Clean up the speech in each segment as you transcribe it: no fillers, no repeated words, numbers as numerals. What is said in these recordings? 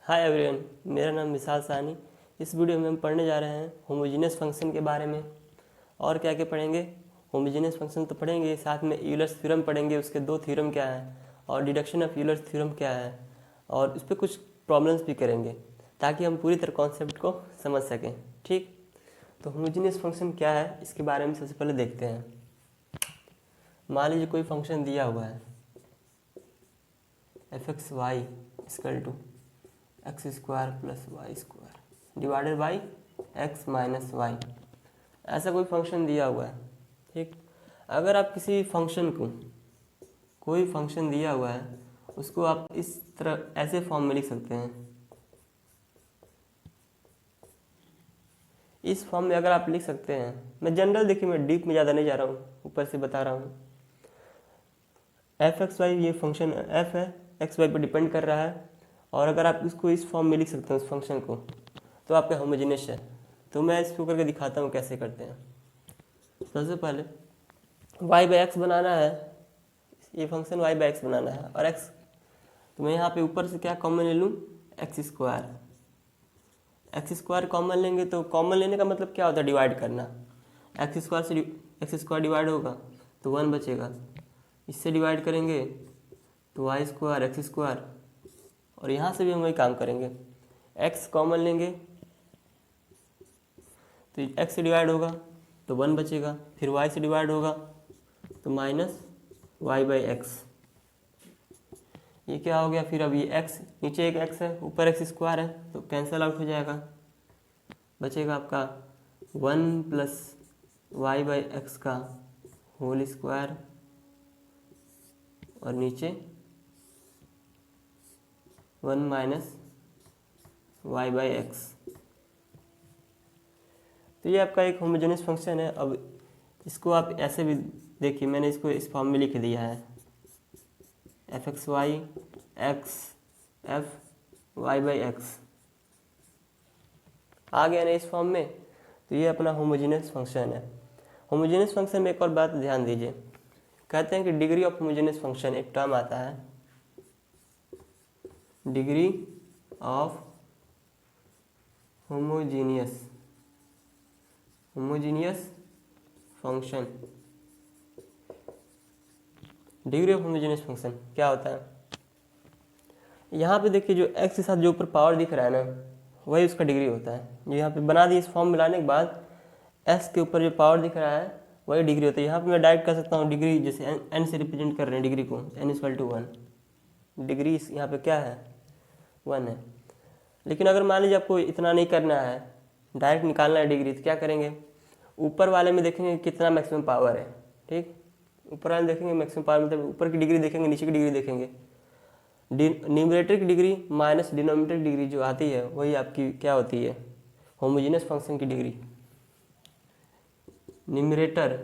Hi everyone, मेरा नाम विशाल साहनी। इस वीडियो में हम पढ़ने जा रहे हैं होमोजीनियस फंक्शन के बारे में। और क्या क्या पढ़ेंगे? होमोजीनियस फंक्शन तो पढ़ेंगे, साथ में यूलर्स थ्योरम पढ़ेंगे, उसके दो थ्योरम क्या हैं और डिडक्शन ऑफ यूलर्स थ्योरम क्या है, और उस पर कुछ प्रॉब्लम्स भी करेंगे ताकि हम पूरी तरह कॉन्सेप्ट को समझ सकें। ठीक, तो होमोजीनियस फंक्शन क्या है इसके बारे में सबसे पहले देखते हैं। मान लीजिए कोई फंक्शन दिया हुआ है f x y equal to x square plus y square divided by x minus y, ऐसा कोई फंक्शन दिया हुआ है। ठीक, अगर आप किसी फंक्शन को, कोई फंक्शन दिया हुआ है, उसको आप इस तरह ऐसे फॉर्म में लिख सकते हैं। इस फॉर्म में अगर आप लिख सकते हैं, मैं जनरल, देखिए मैं डीप में ज़्यादा नहीं जा रहा हूँ, ऊपर से बता रहा हूँ। एफ एक्स वाई ये फंक्शन एफ है, एक्स वाई पर डिपेंड कर रहा है, और अगर आप इसको इस फॉर्म में लिख सकते हैं उस फंक्शन को, तो आपका होमोजेनियस है। तो मैं इसको करके दिखाता हूँ कैसे करते हैं। सबसे पहले y बाई एक्स बनाना है, ये फंक्शन y बाई एक्स बनाना है, और x, तो मैं यहाँ पे ऊपर से क्या कॉमन ले लूँ, x square. X square common लेंगे तो कॉमन लेने का मतलब क्या होता है, डिवाइड करना। एक्स स्क्वायर से एक्स स्क्वायर डिवाइड होगा तो 1 बचेगा, इससे डिवाइड करेंगे तो वाई स्क्वायर एक्स स्क्वायर, और यहाँ से भी हम वही काम करेंगे। x कॉमन लेंगे तो x से डिवाइड होगा तो 1 बचेगा, फिर y से डिवाइड होगा तो माइनस वाई बाई एक्स। ये क्या हो गया, फिर अब ये x, नीचे एक x है, ऊपर एक्स स्क्वायर है, तो कैंसिल आउट हो जाएगा, बचेगा आपका 1 प्लस वाई बाई एक्स का होल स्क्वायर, और नीचे 1 माइनस वाई बाई एक्स। तो ये आपका एक होमोजेनियस फंक्शन है। अब इसको आप ऐसे भी देखिए, मैंने इसको इस फॉर्म में लिख दिया है, f x y x f y by x आ गया ना इस फॉर्म में। तो ये अपना होमोजेनियस फंक्शन है। होमोजेनियस फंक्शन में एक और बात ध्यान दीजिए, कहते हैं कि डिग्री ऑफ होमोजेनियस फंक्शन, एक टर्म आता है degree of homogeneous function. Degree of homogeneous function क्या होता है, यहाँ पे देखिए जो x के साथ जो ऊपर पावर दिख रहा है ना, वही उसका डिग्री होता है। जो यहाँ पे बना दिए इस फॉर्म में लाने के बाद, s के ऊपर जो पावर दिख रहा है वही डिग्री होता है। यहाँ पे मैं डायरेक्ट कर सकता हूँ डिग्री, जैसे n से रिप्रेजेंट कर रहे हैं डिग्री को, n इक्वल टू 1, डिग्री यहाँ पे क्या है, 1 है। लेकिन अगर मान लीजिए आपको इतना नहीं करना है, डायरेक्ट निकालना है डिग्री, तो क्या करेंगे, ऊपर वाले में देखेंगे कितना मैक्सिमम पावर है। ठीक, ऊपर वाले देखेंगे मैक्सिमम पावर, मतलब ऊपर की डिग्री देखेंगे, नीचे की डिग्री देखेंगे। न्यूमरेटर की डिग्री माइनस डिनोमिनेटर की डिग्री जो आती है वही आपकी क्या होती है, होमोजेनियस फंक्शन की डिग्री। न्यूमरेटर,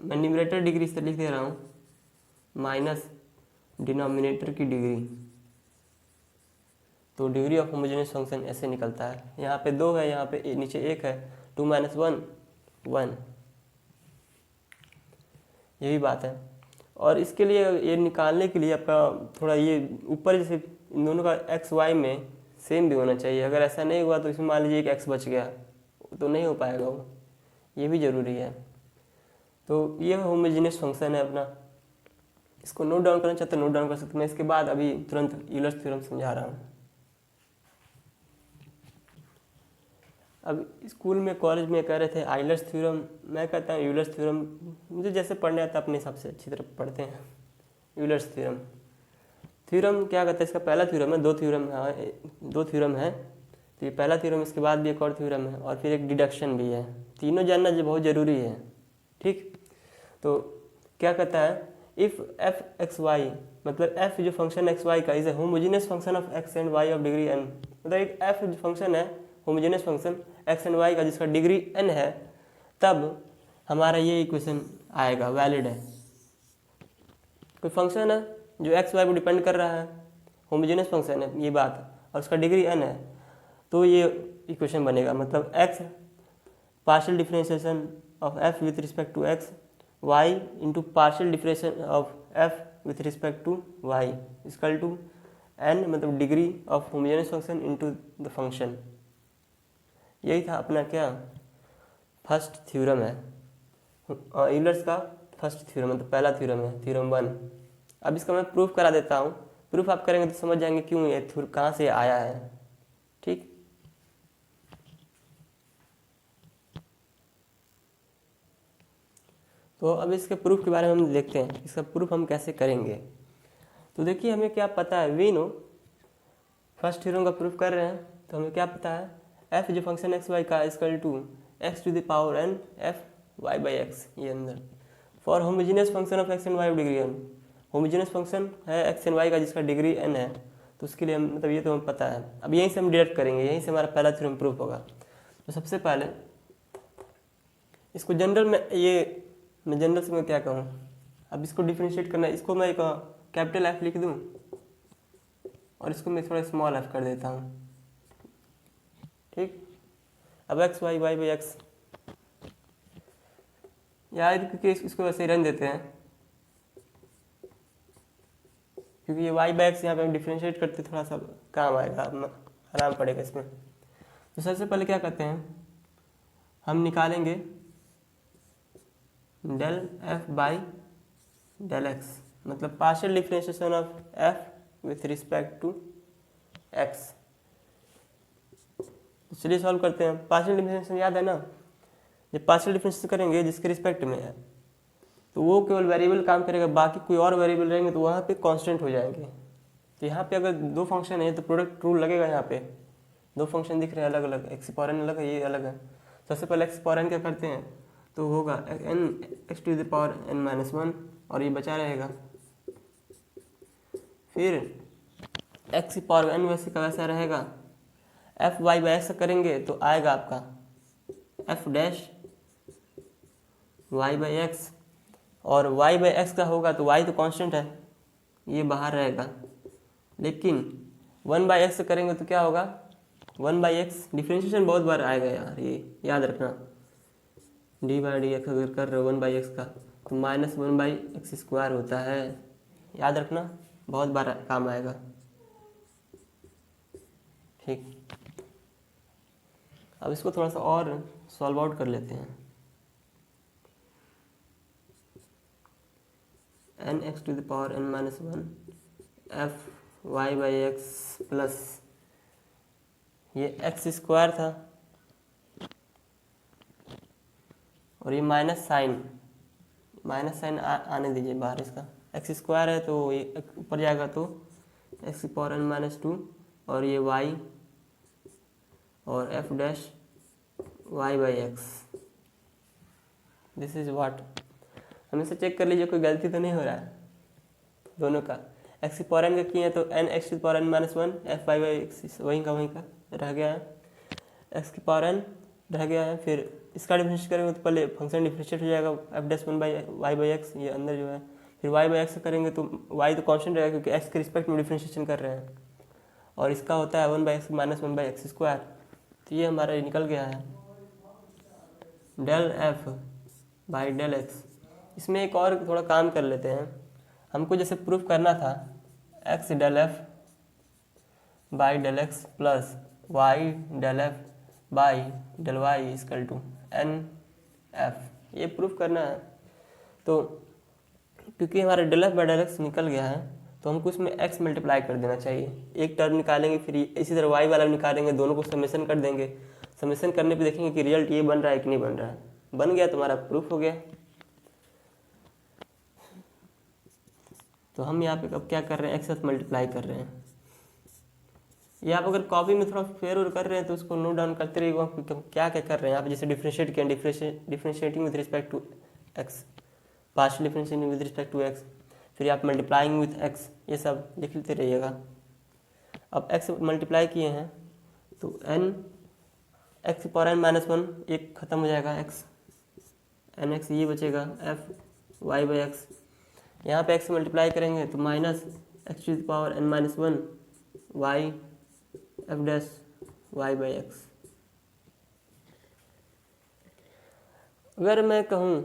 मैं न्यूमरेटर डिग्री इस तरह लिख दे रहा हूँ, माइनस डिनोमिनेटर की डिग्री, तो डिग्री ऑफ होमोजेनियस फंक्शन ऐसे निकलता है। यहाँ पे 2 है, यहाँ पे नीचे 1 है, 2 माइनस 1 1, यही बात है। और इसके लिए, ये निकालने के लिए आपका थोड़ा ये ऊपर, जैसे इन दोनों का एक्स वाई में सेम भी होना चाहिए। अगर ऐसा नहीं हुआ तो इसमें मान लीजिए एक एक्स बच गया, तो नहीं हो पाएगा वो, ये भी ज़रूरी है। तो ये होमोजेनियस फंक्शन है अपना। इसको नोट डाउन करना चाहते हैं नोट डाउन कर सकते हैं, मैं इसके बाद अभी तुरंत यूलर्स थ्योरम समझा रहा हूँ। अब स्कूल में, कॉलेज में कह रहे थे आइलर्स थ्योरम, मैं कहता हूँ यूलर्स थ्योरम। मुझे जैसे पढ़ने आता है अपने हिसाब से अच्छी तरह पढ़ते हैं। यूलर्स थ्योरम, थ्योरम क्या कहता है, इसका पहला थ्योरम है, 2 थ्योरम है, 2 थ्योरम है। तो ये पहला थ्योरम, इसके बाद भी एक और थ्योरम है, और फिर एक डिडक्शन भी है। तीनों जानना जो बहुत ज़रूरी है। ठीक, तो क्या कहता है, इफ़ एफ एक्स वाई, मतलब एफ जो फंक्शन एक्स वाई का is a homogeneous function of x and y of degree n, मतलब एक एफ जो फंक्शन है homogeneous function x and y का जिसका डिग्री n है, तब हमारा ये इक्वेशन आएगा, वैलिड है। कोई फंक्शन है जो एक्स वाई पर डिपेंड कर रहा है, होमोजेनियस फंक्शन है ये बात, और उसका डिग्री n है, तो ये इक्वेशन बनेगा। मतलब x partial differentiation of f with respect to x, y into partial differentiation of f with respect to y equal to n मतलब degree of homogeneous function into the function. यही था अपना क्या फर्स्ट थ्योरम है, Euler's का first theorem मतलब पहला theorem है, थ्योरम 1। अब इसका मैं प्रूफ करा देता हूँ। प्रूफ आप करेंगे तो समझ जाएंगे क्यों ये कहाँ से आया है। ठीक, तो अब इसके प्रूफ के बारे में हम देखते हैं, इसका प्रूफ हम कैसे करेंगे। तो देखिए हमें क्या पता है, वी नो फर्स्ट थ्योरम का प्रूफ कर रहे हैं तो हमें क्या पता है, एफ जो फंक्शन एक्स वाई का equal to x to the power n f y by x, ये अंदर for homogeneous function of x and y of degree n. Homogeneous function है एक्स एंड वाई का जिसका डिग्री एन है, तो उसके लिए मतलब ये तो हमें पता है। अब यहीं से हम डिडक्ट करेंगे, यहीं से हमारा पहला थ्योरम प्रूफ होगा। तो सबसे पहले इसको जनरल में मैं जनरल से मैं क्या कहूँ, अब इसको डिफ्रेंशिएट करना है, इसको मैं एक कैपिटल एफ लिख दूँ और इसको मैं थोड़ा स्मॉल एफ कर देता हूँ। ठीक, अब एक्स वाई बाई एक्स, या क्योंकि इसको वैसे ही रहने देते हैं, क्योंकि ये वाई बाई एक्स यहाँ पे हम डिफ्रेंशिएट करते थोड़ा सा काम आएगा, आराम पड़ेगा इसमें। तो सबसे पहले क्या करते हैं, हम निकालेंगे del f by del x, मतलब partial differentiation of f with respect to x. चलिए सॉल्व करते हैं। पार्शियल डिफरेंशिएशन याद है ना, जब पार्शियल डिफरेंशिएशन करेंगे जिसके रिस्पेक्ट में है तो वो केवल वेरिएबल काम करेगा, बाकी कोई और वेरिएबल रहेंगे तो वहाँ पे कांस्टेंट हो जाएंगे। तो यहाँ पे अगर दो फंक्शन है तो प्रोडक्ट रूल लगेगा। यहाँ पे दो फंक्शन दिख रहे हैं अलग अलग, एक्स पावर एन अलग है, ये अलग है। सबसे पहले एक्स पावर एन क्या करते हैं, तो होगा n x to the power n minus one और ये बचा रहेगा। फिर एक्स की पावर एन वैसे का वैसा रहेगा, एफ वाई बाई एक्स करेंगे तो आएगा आपका f dash y by x, और वाई बाई एक्स का होगा तो वाई तो कांस्टेंट है, ये बाहर रहेगा। लेकिन वन बाई एक्स करेंगे तो क्या होगा, वन बाई एक्स डिफ्रेंशिएशन बहुत बार आएगा यार, ये याद रखना। डी बाई डी एक्स अगर कर रहे हो वन बाई एक्स का तो minus one by x square होता है, याद रखना, बहुत बार काम आएगा। ठीक, अब इसको थोड़ा सा और सॉल्व आउट कर लेते हैं। N x to the power n minus one f y by x plus ये एक्स स्क्वायर था और ये माइनस साइन आने दीजिए बाहर, इसका एक्स स्क्वायर है तो ये ऊपर जाएगा तो एक्स की पावर एन माइनस टू और ये वाई और f dash y by x, this is what. हमेशा चेक कर लीजिए कोई गलती तो नहीं हो रहा है दोनों का। एक्स की पावर एन का किए तो एन एक्स की power n minus one f y by x वहीं का रह गया है, एक्स की पावर एन रह गया है। फिर इसका डिफरेंशिएट करेंगे तो पहले फंक्शन डिफरेंशिएट हो जाएगा f dash one by y by x, ये अंदर जो है। फिर वाई बाई एक्स करेंगे तो वाई तो कांस्टेंट रहेगा क्योंकि एक्स के रिस्पेक्ट में डिफरेंशिएशन कर रहे हैं, और इसका होता है one by x minus one by x square. तो ये हमारा निकल गया है del f by del x. इसमें एक और थोड़ा काम कर लेते हैं, हमको जैसे प्रूफ करना था x del f by del x plus y del f by del y equal to n f, ये प्रूफ करना है। तो क्योंकि हमारा del f by del x निकल गया है तो हमको इसमें एक्स मल्टीप्लाई कर देना चाहिए। एक टर्म निकालेंगे फिर इसी तरह वाई वाला निकालेंगे, दोनों को समेशन कर देंगे। समेशन करने पे देखेंगे कि रिजल्ट ये बन रहा है कि नहीं बन रहा है, बन गया तो हमारा प्रूफ हो गया। तो हम यहाँ पे अब क्या कर रहे हैं, एक्स साथ मल्टीप्लाई कर रहे हैं। ये आप अगर कॉपी में थोड़ा फेर और कर रहे हैं तो उसको नोट डाउन करते रहिएगा क्या क्या कर रहे हैं। आप जैसे डिफ्रेंशिएट किया, differentiating with respect to x, partial differentiating with respect to x, फिर आप मल्टीप्लाइंग विथ एक्स, ये सब लिख लेते रहिएगा। अब एक्स मल्टीप्लाई किए हैं तो n x power n minus one एक खत्म हो जाएगा, एक्स एन एक्स ये बचेगा एफ वाई बाई एक्स। यहाँ पे एक्स मल्टीप्लाई करेंगे तो minus x to the power n minus one y f dash y by x. अगर मैं कहूँ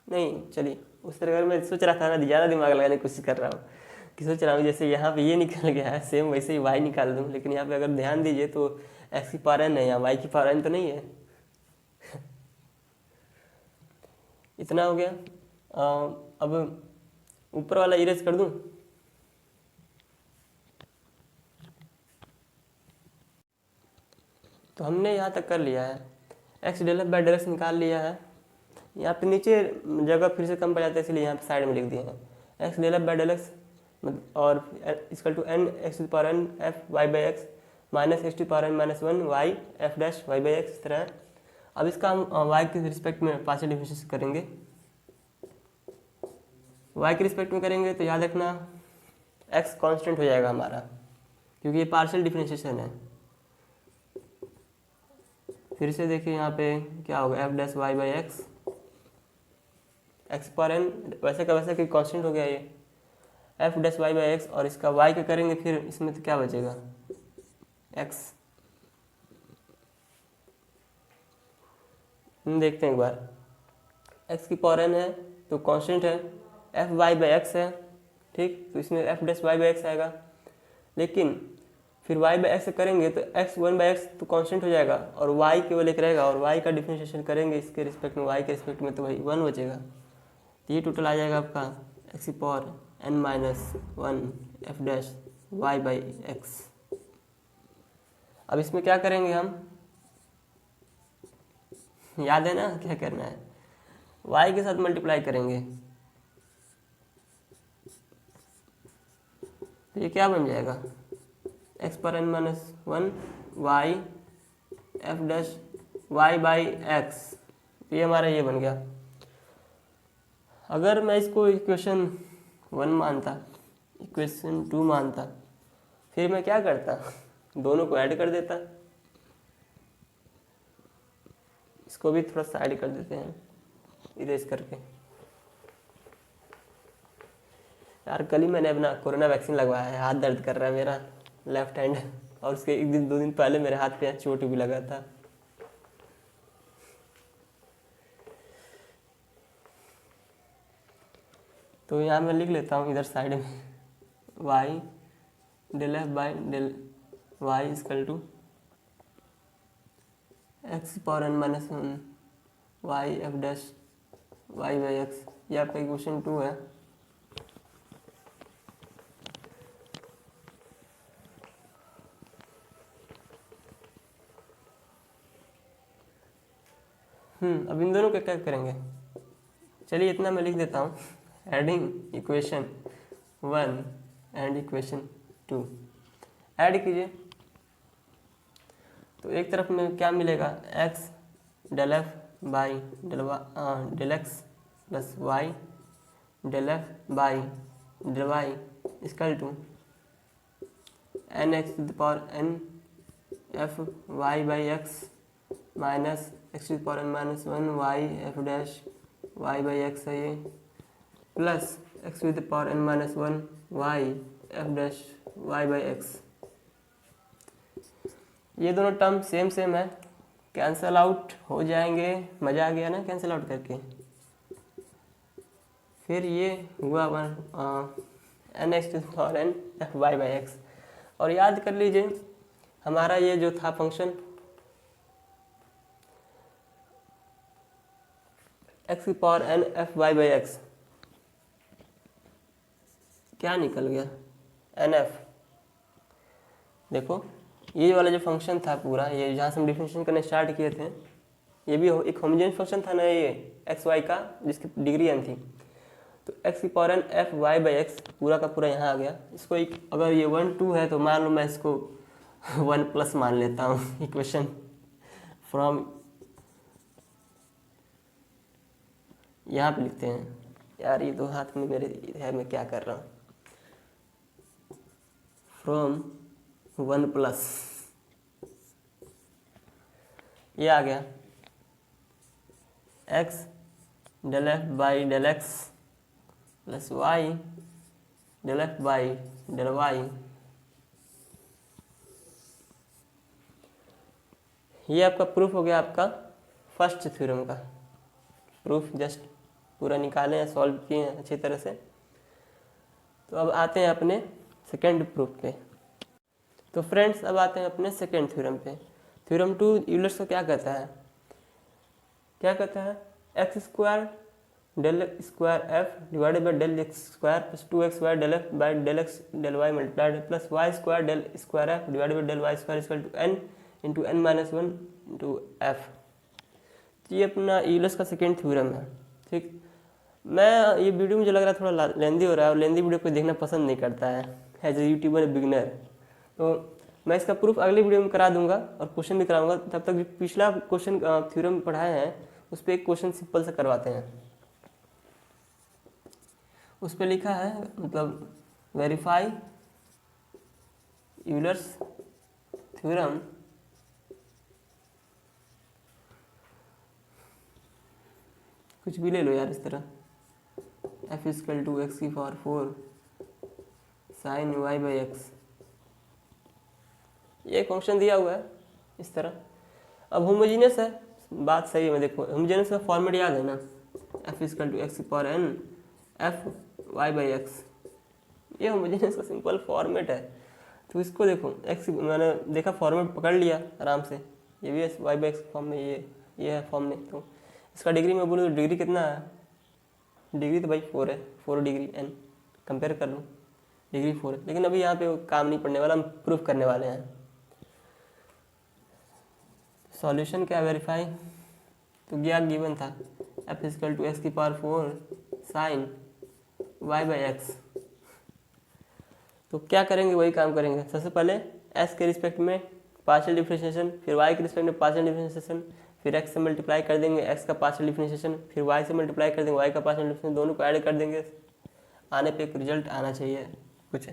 नहीं, चलिए उस तरह अगर मैं सोच रहा था ना, ज़्यादा दिमाग लगाने की कोशिश कर रहा हूँ, सोच रहा हूँ जैसे यहाँ पे ये निकल गया है, सेम वैसे ही y निकाल दूँ, लेकिन यहाँ पे अगर ध्यान दीजिए तो x की पावर n है, यहाँ y की पावर n तो नहीं है। इतना हो गया। अब ऊपर वाला इरेज कर दूँ। तो हमने यहाँ तक कर लिया है, x del f by del x निकाल लिया है। यहाँ पे नीचे जगह फिर से कम पड़ जाता है, इसलिए यहाँ पे साइड में लिख दिए हैं x del f by del x और equal to n x to power n f y by x minus x to power n minus one y f dash y by x, इस तरह है। अब इसका हम वाई के respect में partial differentiation करेंगे। वाई के रिस्पेक्ट में करेंगे तो याद रखना एक्स कांस्टेंट हो जाएगा हमारा, क्योंकि ये पार्शियल डिफरेंशिएशन है। फिर से देखिए यहाँ पे क्या होगा, f dash y by x, x पर एन वैसे का वैसे कि कांस्टेंट हो गया ये f dash y by x, और इसका वाई का करेंगे फिर इसमें तो क्या बचेगा एक्स। देखते हैं एक बार, एक्स की पावर एन है तो कांस्टेंट है, एफ वाई बाई एक्स है, ठीक, तो इसमें f dash y by x आएगा। लेकिन फिर y बाई एक्स करेंगे तो x वन बाई एक्स तो कांस्टेंट हो जाएगा और y केवल एक रहेगा, और y का डिफरेंशिएशन करेंगे इसके रिस्पेक्ट में, y के रिस्पेक्ट में, तो वही 1 बचेगा। तो ये टोटल आ जाएगा आपका x की power n minus one f dash y by x. अब इसमें क्या करेंगे हम, याद है ना क्या करना है, y के साथ मल्टीप्लाई करेंगे तो ये क्या बन जाएगा एक्स पर n minus one y f dash y by x, तो ये हमारा ये बन गया। अगर मैं इसको इक्वेशन 1 मानता, इक्वेशन 2 मानता, फिर मैं क्या करता, दोनों को ऐड कर देता। इसको भी थोड़ा सा ऐड कर देते हैं इरेज करके। यार कल ही मैंने अपना कोरोना वैक्सीन लगवाया है, हाथ दर्द कर रहा है मेरा लेफ्ट हैंड, और उसके एक दिन 2 दिन पहले मेरे हाथ पे चोट भी लगा था। तो यहाँ मैं लिख लेता हूँ इधर साइड में y del f by del y equal to x power n minus one y f dash y by x. ये आपका इक्वेशन 2 है। अब इन दोनों का क्या करेंगे, चलिए इतना मैं लिख देता हूँ, adding equation 1 and equation 2 add कीजिए। तो एक तरफ में क्या मिलेगा, x del f by del x plus y del f by del y equal to n x to the power n f y by x minus x to power n minus one y f dash y by x है ये, plus x to the power n minus one y f dash y by x. ये दोनों term same same है, cancel out हो जाएंगे। मज़ा आ गया ना कैंसल आउट करके। फिर ये हुआ n x to the power n f y by x. और याद कर लीजिए हमारा ये जो था फंक्शन एक्स की power n f y by x, क्या निकल गया एन एफ। देखो ये वाला जो फंक्शन था पूरा, ये जहाँ से हम डिफरेंशिएशन करने स्टार्ट किए थे, ये भी एक होमोजेनियस फंक्शन था ना ये एक्स वाई का, जिसकी डिग्री एन थी। तो एक्स की power n f y by x पूरा का पूरा यहाँ आ गया। इसको अगर ये 1 2 है तो मान लो मैं इसको 1 प्लस मान लेता हूँ इक्वेशन फ्रॉम, यहाँ पे लिखते हैं। यार ये दो हाथ में मेरे है, मैं क्या कर रहा हूँ, फ्रॉम 1 प्लस, ये आ गया x del f by del x plus y del f by del y. ये आपका प्रूफ हो गया, आपका फर्स्ट थ्योरम का प्रूफ। जस्ट पूरा निकाले हैं, सॉल्व किए हैं अच्छी तरह से। तो अब आते हैं अपने सेकेंड प्रूफ पे। तो फ्रेंड्स अब आते हैं अपने सेकेंड थ्योरम पे। थ्योरम 2 यूलर्स को क्या कहता है, x square del square f divided by del x square plus 2x² del f by del x del y multiplied plus y square del square f divided by del y square equal to n into n minus 1 into f. ये अपना Euler's का second theorem है। ठीक, मैं ये video मुझे लग रहा है थोड़ा लेंदी हो रहा है और लेंदी वीडियो कोई देखना पसंद नहीं करता है एज ए यूट्यूबर बिगिनर। तो मैं इसका प्रूफ अगले वीडियो में करा दूंगा और क्वेश्चन भी कराऊंगा। तब तक जो पिछला क्वेश्चन थ्योरम पढ़ाए हैं उस पर एक क्वेश्चन सिंपल से करवाते हैं। उस पर लिखा है मतलब वेरीफाई यूलर्स थ्योरम कुछ भी ले लो यार इस तरह, एफ इक्वल टू एक्स की power 4 sine y by x, ये फंक्शन दिया हुआ है इस तरह। अब होमोजीनियस है, बात सही है। मैं देखो होमोजीनियस का फॉर्मेट याद है ना, एफ इक्वल टू एक्स की power n f y by x, ये होमोजीनियस का सिंपल फॉर्मेट है। तो इसको देखो एक्स मैंने देखा फॉर्मेट पकड़ लिया आराम से, ये भी है वाई बाई एक्स फॉर्म में, ये है फॉर्म में। तो इसका डिग्री में बोलूँ तो डिग्री कितना है, डिग्री तो भाई 4 है, 4 डिग्री n कंपेयर कर लूँ, डिग्री 4 है। लेकिन अभी यहाँ पे काम नहीं पड़ने वाला, हम प्रूफ करने वाले हैं। सॉल्यूशन क्या वेरीफाई, तो क्या गिवन था एफ इक्वल टू एक्स की power 4 sine y by x. तो क्या करेंगे, वही काम करेंगे। सबसे पहले एस के रिस्पेक्ट में पार्शियल डिफरेंशिएशन, फिर वाई के रिस्पेक्ट में पार्शियल डिफरेंशिएशन, फिर एक्स से मल्टीप्लाई कर देंगे एक्स का पार्शियल डिफरेंशिएशन, फिर वाई से मल्टीप्लाई कर देंगे वाई का पार्शियल डिफरेंशिएशन, दोनों को ऐड कर देंगे। आने पे एक रिजल्ट आना चाहिए कुछ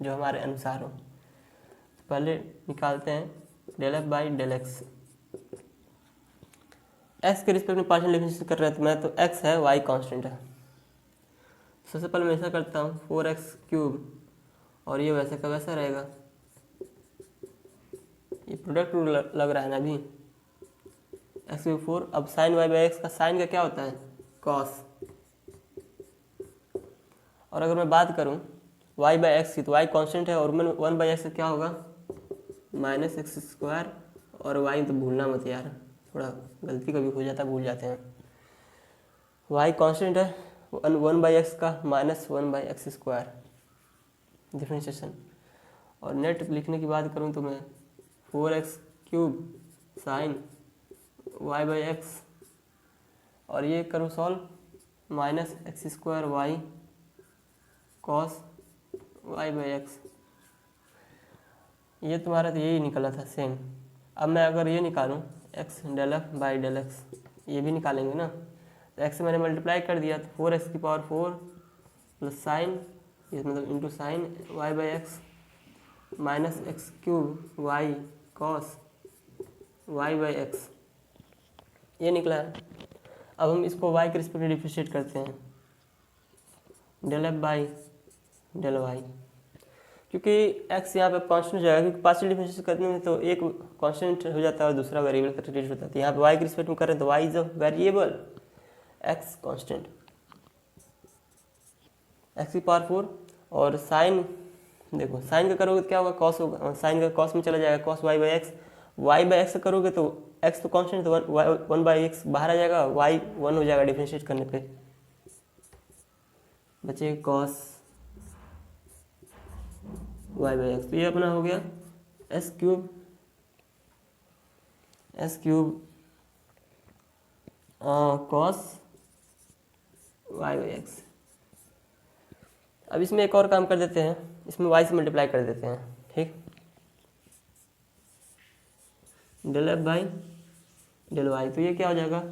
जो हमारे अनुसार हो। तो पहले निकालते हैं del f by del x. X के रिस्पेक्ट में पार्शियल डिफरेंशिएशन कर रहे थे मैं, तो एक्स है वाई कांस्टेंट है। सबसे पहले मैं ऐसा करता हूँ 4x³ और ये वैसे का वैसा रहेगा, ये प्रोडक्ट रूल लग रहा है ना अभी, x⁴। अब साइन वाई बाई एक्स का साइन का क्या होता है कॉस, और अगर मैं बात करूँ y बाई एक्स की तो y कांस्टेंट है और 1 बाई एक्स क्या होगा -x²। और y तो भूलना मत यार, थोड़ा गलती कभी हो जाता है, भूल जाते हैं। y कांस्टेंट है 1 बाई एक्स का -1 बाई x² डिफरेंशिएशन। और नेट लिखने की बात करूँ तो मैं 4x³ sign y by x और ये करूँ solve -x² y cos y by x. ये तुम्हारा तो यही निकला था सेम। अब मैं अगर ये निकालूं x del f by del x, ये भी निकालेंगे ना, तो x से मैंने मल्टीप्लाई कर दिया तो 4x की पावर 4 प्लस साइन, ये मतलब into sine y by x -x³ y cos y by x, ये निकला है। अब हम इसको y के रिस्पेक्ट में डिफरेंशिएट करते हैं, del f by del y, क्योंकि x यहाँ पे कांस्टेंट हो जाएगा, क्योंकि पार्शियल डिफरेंशिएशन करने में तो एक कांस्टेंट हो जाता है और दूसरा वेरिएबल का ट्रीट होता है। यहाँ पे y के रिस्पेक्ट में कर रहे हैं तो y is a variable, x constant, x की पावर 4 और साइन, देखो साइन का करोगे तो क्या होगा कॉस होगा, साइन का कॉस में चला जाएगा cos y by x, y by x करोगे तो x तो कांस्टेंट तो 1 बाई एक्स बाहर आ जाएगा, y 1 हो जाएगा डिफरेंशिएट करने पे, बचे कॉस y बाई एक्स। तो ये अपना हो गया s³ cos y by x. अब इसमें एक और काम कर देते हैं, इसमें y से मल्टीप्लाई कर देते हैं, ठीक, del f by del y. तो ये क्या हो जाएगा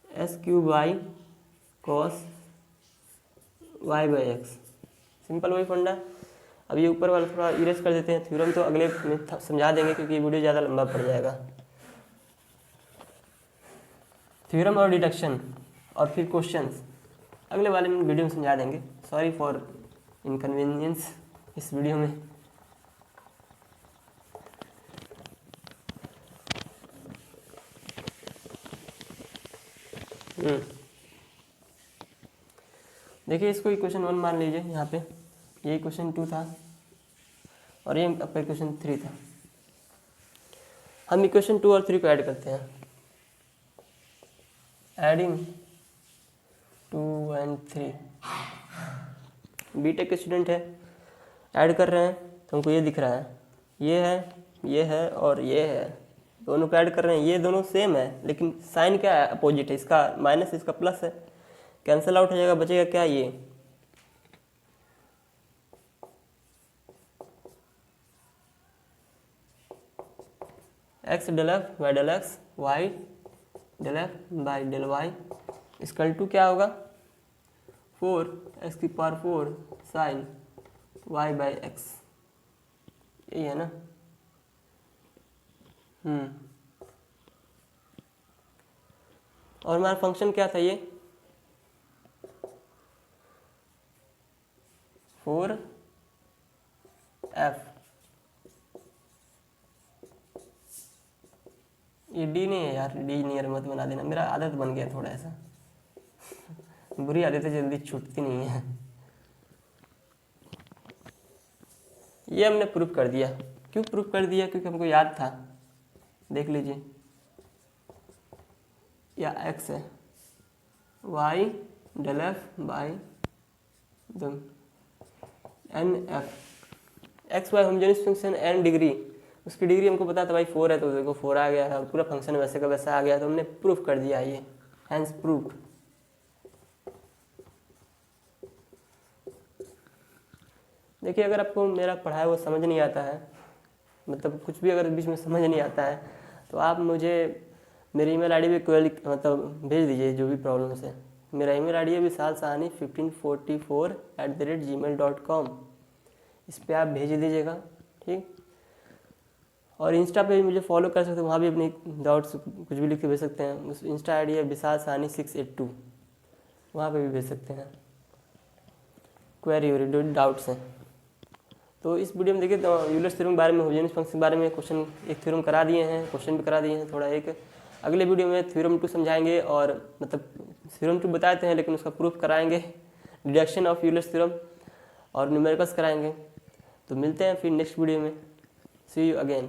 s³ y cos y by x, simple वही फंडा। अब ये ऊपर वाला थोड़ा इरेज कर देते हैं, थ्योरम तो अगले में समझा देंगे क्योंकि ये वीडियो ज़्यादा लंबा पड़ जाएगा। थ्योरम और डिडक्शन और फिर क्वेश्चंस अगले वाले में वीडियो में समझा देंगे। सॉरी फॉर इनकन्वीनियंस इस वीडियो में। देखिए इसको इक्वेशन 1 मान लीजिए यहाँ पे, ये इक्वेशन 2 था और ये आपका इक्वेशन 3 था। हम इक्वेशन 2 और 3 को ऐड करते हैं, एडिंग 2 and 3। बीटेक के स्टूडेंट है, ऐड कर रहे हैं तो हमको ये दिख रहा है, ये है और ये है, दोनों को ऐड कर रहे हैं। ये दोनों सेम है लेकिन साइन क्या है, अपोजिट है, इसका माइनस इसका प्लस है, कैंसिल आउट हो जाएगा, बचेगा क्या, ये x del f y del x, y del f by del y equal to क्या होगा, 4x⁴ sign y by x, यही है ना। और हमारा फंक्शन क्या था, ये 4f, ये डी नहीं है यार, डी नियर मत बना देना, मेरा आदत बन गया थोड़ा ऐसा बुरी आदतें जल्दी छूटती नहीं है। ये हमने प्रूफ कर दिया। क्यों प्रूफ कर दिया, क्योंकि हमको याद था, देख लीजिए, या x है, y del f by n f, x y homogeneous function n degree, उसकी डिग्री हमको पता था भाई 4 है, तो देखो 4 आ गया है और पूरा फंक्शन वैसे का वैसा आ गया, तो हमने प्रूफ कर दिया, ये हैंस प्रूफ। देखिए अगर आपको मेरा पढ़ाया वो समझ नहीं आता है, मतलब कुछ भी अगर बीच में समझ नहीं आता है, तो आप मुझे मेरी ईमेल आईडी पे क्वेरी मतलब भेज दीजिए जो भी प्रॉब्लम्स है। मेरा ईमेल आईडी है विशाल साहनी 1544@gmail.com, इस पर आप भेज दीजिएगा, ठीक। और इंस्टा पे भी मुझे फॉलो कर सकते हैं, वहाँ भी अपनी डाउट्स कुछ भी लिख के भेज सकते हैं। उस इंस्टा आईडी है विशाल साहनी 682, वहाँ पे भी भेज सकते हैं, क्वेरी और डाउट्स हैं। तो इस वीडियो में देखिए तो यूलर्स थ्योरम के बारे में, होमोजेनियस फंक्शन के बारे में क्वेश्चन, एक थ्योरम करा दिए हैं, क्वेश्चन भी करा दिए हैं थोड़ा एक। अगले वीडियो में थ्योरम 2 समझाएंगे, और मतलब थ्योरम 2 बताते हैं लेकिन उसका प्रूफ कराएंगे, डिडक्शन ऑफ यूलर्स थ्योरम और न्यूमेरिकल्स कराएंगे। तो मिलते हैं फिर नेक्स्ट वीडियो में, सी यू अगेन।